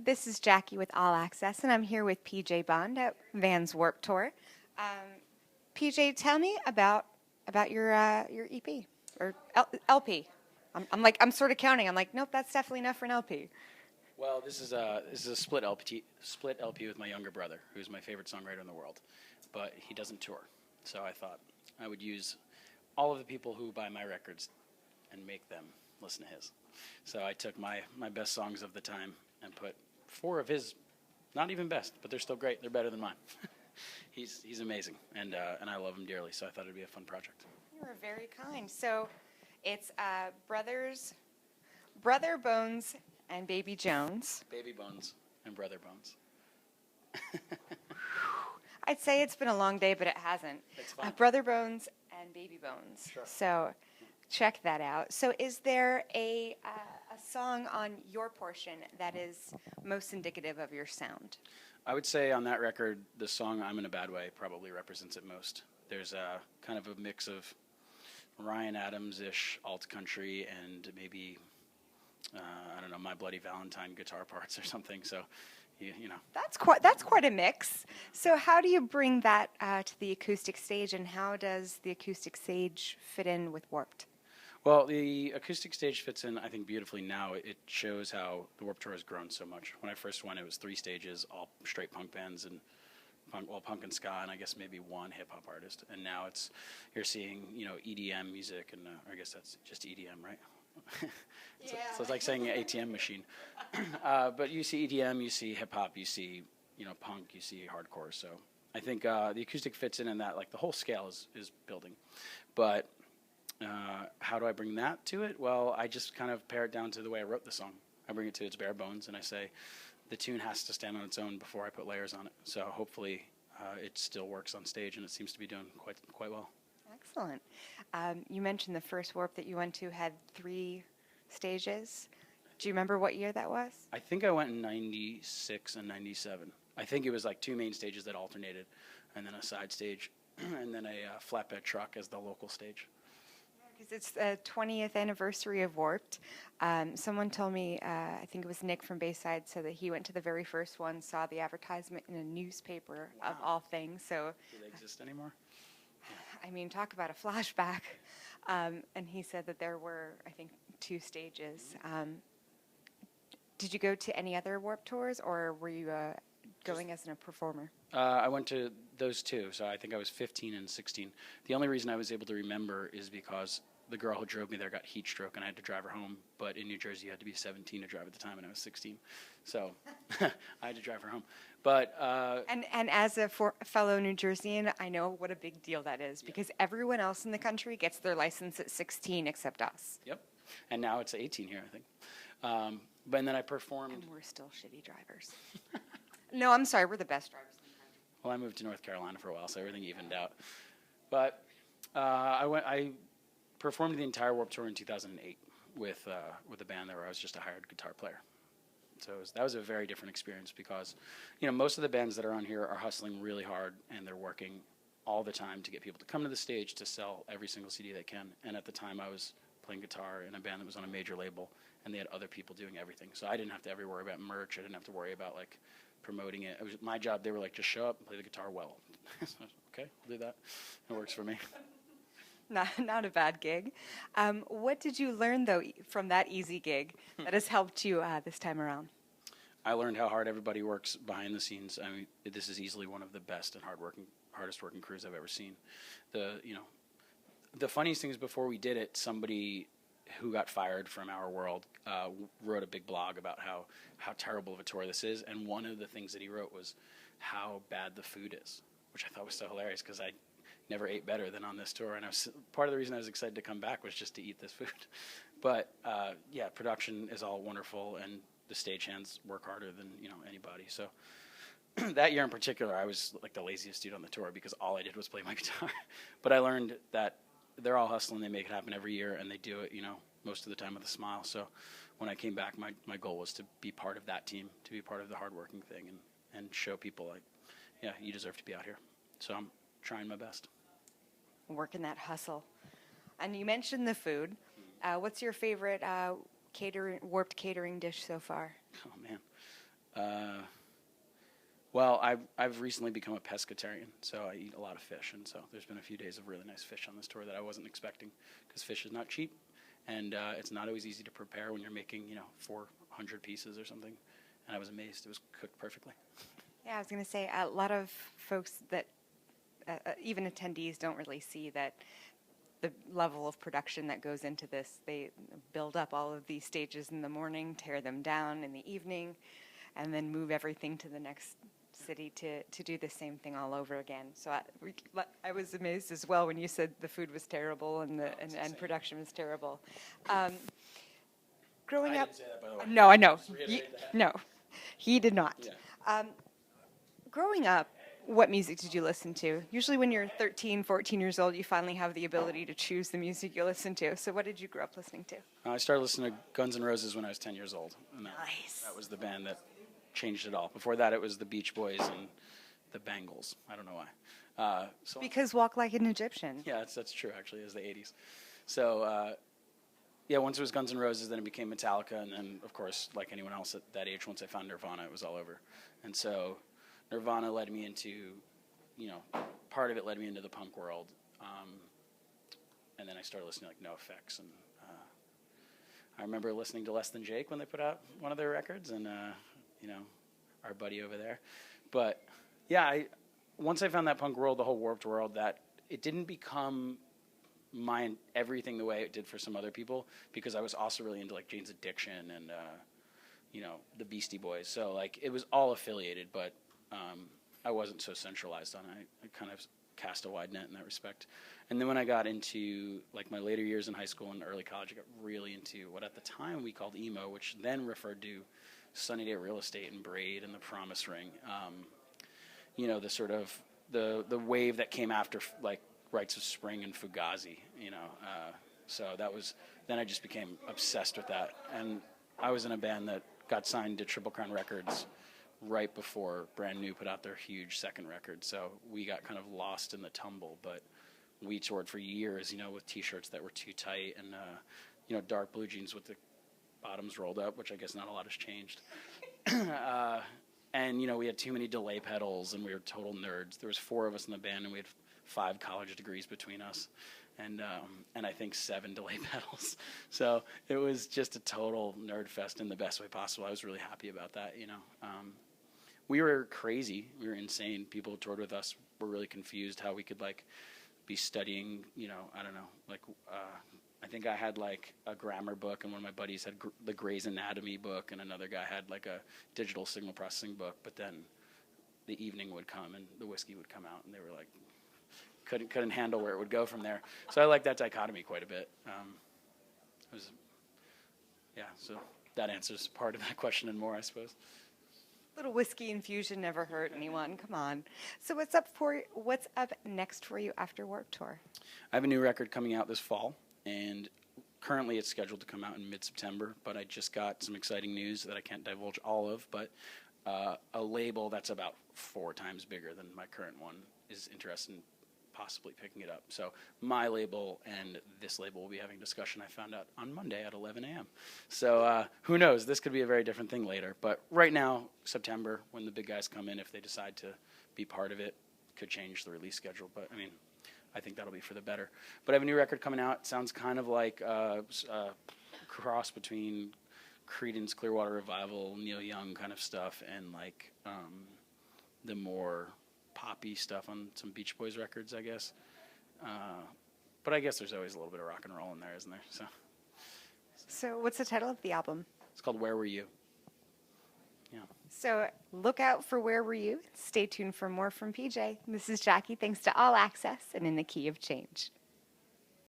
This is Jackie with All Access, and I'm here with PJ Bond at Vans Warped Tour. PJ, tell me about your EP or LP. I'm sort of counting. I'm like, nope, that's definitely enough for an LP. Well, this is a split LP with my younger brother, who's my favorite songwriter in the world, but he doesn't tour. So I thought I would use all of the people who buy my records and make them listen to his. So I took my best songs of the time and put 4 of his, not even best, but they're still great. They're better than mine. He's amazing, and I love him dearly. So I thought it'd be a fun project. You are very kind. So it's Brother Bones and Baby Jones. Baby Bones and Brother Bones. I'd say it's been a long day, but it hasn't. It's fun. Brother Bones and Baby Bones. Sure. So check that out. So is there a song on your portion that is most indicative of your sound? I would say on that record, the song "I'm in a Bad Way" probably represents it most. There's a kind of a mix of Ryan Adams-ish alt country and maybe I don't know, My Bloody Valentine guitar parts or something. So, you know. That's quite a mix. So how do you bring that to the acoustic stage, and how does the acoustic stage fit in with Warped? Well, the acoustic stage fits in, I think, beautifully now. It shows how the Warped Tour has grown so much. When I first went, it was 3 stages, all straight punk bands and punk and ska, and I guess maybe 1 hip hop artist. And now you're seeing, EDM music, and I guess that's just EDM, right? So it's like saying an ATM machine. But you see EDM, you see hip hop, you see punk, you see hardcore. So I think the acoustic fits in that, like, the whole scale is building. But how do I bring that to it? Well, I just kind of pare it down to the way I wrote the song. I bring it to its bare bones, and I say the tune has to stand on its own before I put layers on it. So hopefully it still works on stage, and it seems to be doing quite well. Excellent. You mentioned the first Warp that you went to had 3 stages. Do you remember what year that was? I think I went in 96 and 97. I think it was like 2 main stages that alternated, and then a side stage, and then a flatbed truck as the local stage. Because it's the 20th anniversary of Warped. Someone told me, I think it was Nick from Bayside, said that he went to the very first one, saw the advertisement in a newspaper, of all things. So, do they exist anymore? I mean, talk about a flashback. And he said that there were, I think, 2 stages. Did you go to any other Warped tours, or were you going as a performer? I went to those 2, so I think I was 15 and 16. The only reason I was able to remember is because the girl who drove me there got heat stroke, and I had to drive her home. But in New Jersey, you had to be 17 to drive at the time, and I was 16. So I had to drive her home. But and as a fellow New Jerseyan, I know what a big deal that is, because everyone else in the country gets their license at 16 except us. Yep. And now it's 18 here, I think. But then I performed. And we're still shitty drivers. No, I'm sorry. We're the best drivers in the country. Well, I moved to North Carolina for a while, so everything evened out. But I performed the entire Warped Tour in 2008 with a band there where I was just a hired guitar player. So that was a very different experience because, most of the bands that are on here are hustling really hard, and they're working all the time to get people to come to the stage to sell every single CD they can. And at the time, I was playing guitar in a band that was on a major label, and they had other people doing everything. So I didn't have to ever worry about merch. I didn't have to worry about, like, promoting it. It was my job. They were like, just show up and play the guitar well. Okay, I'll do that. It works for me. Not a bad gig. What did you learn, though, from that easy gig that has helped you this time around? I learned how hard everybody works behind the scenes. I mean, this is easily one of the best and hardest working crews I've ever seen. The funniest thing is, before we did it, somebody who got fired from our world wrote a big blog about how terrible of a tour this is, and one of the things that he wrote was how bad the food is, which I thought was so hilarious because I never ate better than on this tour, and part of the reason I was excited to come back was just to eat this food. But production is all wonderful, and the stagehands work harder than anybody. So that year in particular, I was like the laziest dude on the tour because all I did was play my guitar. But I learned that they're all hustling, they make it happen every year, and they do it, most of the time with a smile. So when I came back, my goal was to be part of that team, to be part of the hardworking thing, and show people, like, yeah, you deserve to be out here. So I'm trying my best. Working that hustle. And you mentioned the food. What's your favorite Warped catering dish so far? Oh, man. Well, I've recently become a pescatarian, so I eat a lot of fish, and so there's been a few days of really nice fish on this tour that I wasn't expecting, because fish is not cheap, and it's not always easy to prepare when you're making 400 pieces or something. And I was amazed; it was cooked perfectly. Yeah, I was going to say a lot of folks that even attendees don't really see that the level of production that goes into this. They build up all of these stages in the morning, tear them down in the evening, and then move everything to the next city to do the same thing all over again. So I was amazed as well when you said the food was terrible and and production was terrible. Growing up, didn't say that, by the way. no, I know. Just reiterate that. No, he did not. Yeah. Growing up, what music did you listen to? Usually when you're 13, 14 years old, you finally have the ability to choose the music you listen to. So what did you grow up listening to? I started listening to Guns N' Roses when I was 10 years old. And Nice. That was the band that changed it all. Before that, it was the Beach Boys and the Bangles. I don't know why. Because Walk Like an Egyptian. Yeah, that's true, actually. It was the 80s. So, once it was Guns N' Roses, then it became Metallica. And then, of course, like anyone else at that age, once I found Nirvana, it was all over. And so Nirvana led me into, part of it led me into the punk world. And then I started listening to, like, NoFX. And I remember listening to Less Than Jake when they put out one of their records. And, our buddy over there. But, yeah, once I found that punk world, the whole Warped world, that it didn't become everything the way it did for some other people, because I was also really into, like, Jane's Addiction and, the Beastie Boys. So, like, it was all affiliated, but I wasn't so centralized on it. I kind of cast a wide net in that respect. And then when I got into, like, my later years in high school and early college, I got really into what at the time we called emo, which then referred to Sunny Day Real Estate and Braid and the Promise Ring. The sort of the wave that came after, like, Rites of Spring and Fugazi. So that was, then I just became obsessed with that. And I was in a band that got signed to Triple Crown Records right before Brand New put out their huge second record. So we got kind of lost in the tumble, but we toured for years, with T-shirts that were too tight and, dark blue jeans with the bottoms rolled up, which I guess not a lot has changed. And, we had too many delay pedals, and we were total nerds. There was 4 of us in the band, and we had 5 college degrees between us, and I think 7 delay pedals. So it was just a total nerd fest in the best way possible. I was really happy about that, We were crazy. We were insane. People who toured with us were really confused how we could, like, be studying, I don't know, like, I think I had, like, a grammar book, and one of my buddies had the Grey's Anatomy book, and another guy had, like, a digital signal processing book. But then the evening would come, and the whiskey would come out, and they were like, couldn't handle where it would go from there. So I like that dichotomy quite a bit. So that answers part of that question and more, I suppose. Little whiskey infusion never hurt anyone. Come on. So what's up next for you after Warped Tour? I have a new record coming out this fall, and currently it's scheduled to come out in mid-September, but I just got some exciting news that I can't divulge all of, but a label that's about 4 times bigger than my current one is interested in possibly picking it up. So my label and this label will be having a discussion, I found out, on Monday at 11 a.m. So who knows? This could be a very different thing later. But right now, September, when the big guys come in, if they decide to be part of it, could change the release schedule. But, I mean, I think that'll be for the better. But I have a new record coming out. It sounds kind of like a cross between Creedence Clearwater Revival, Neil Young kind of stuff, and, like, the more poppy stuff on some Beach Boys records, I guess. But I guess there's always a little bit of rock and roll in there, isn't there? So what's the title of the album? It's called Where Were You? Yeah. So look out for Where Were You. Stay tuned for more from PJ. This is Jackie. Thanks to All Access and In the Key of Change.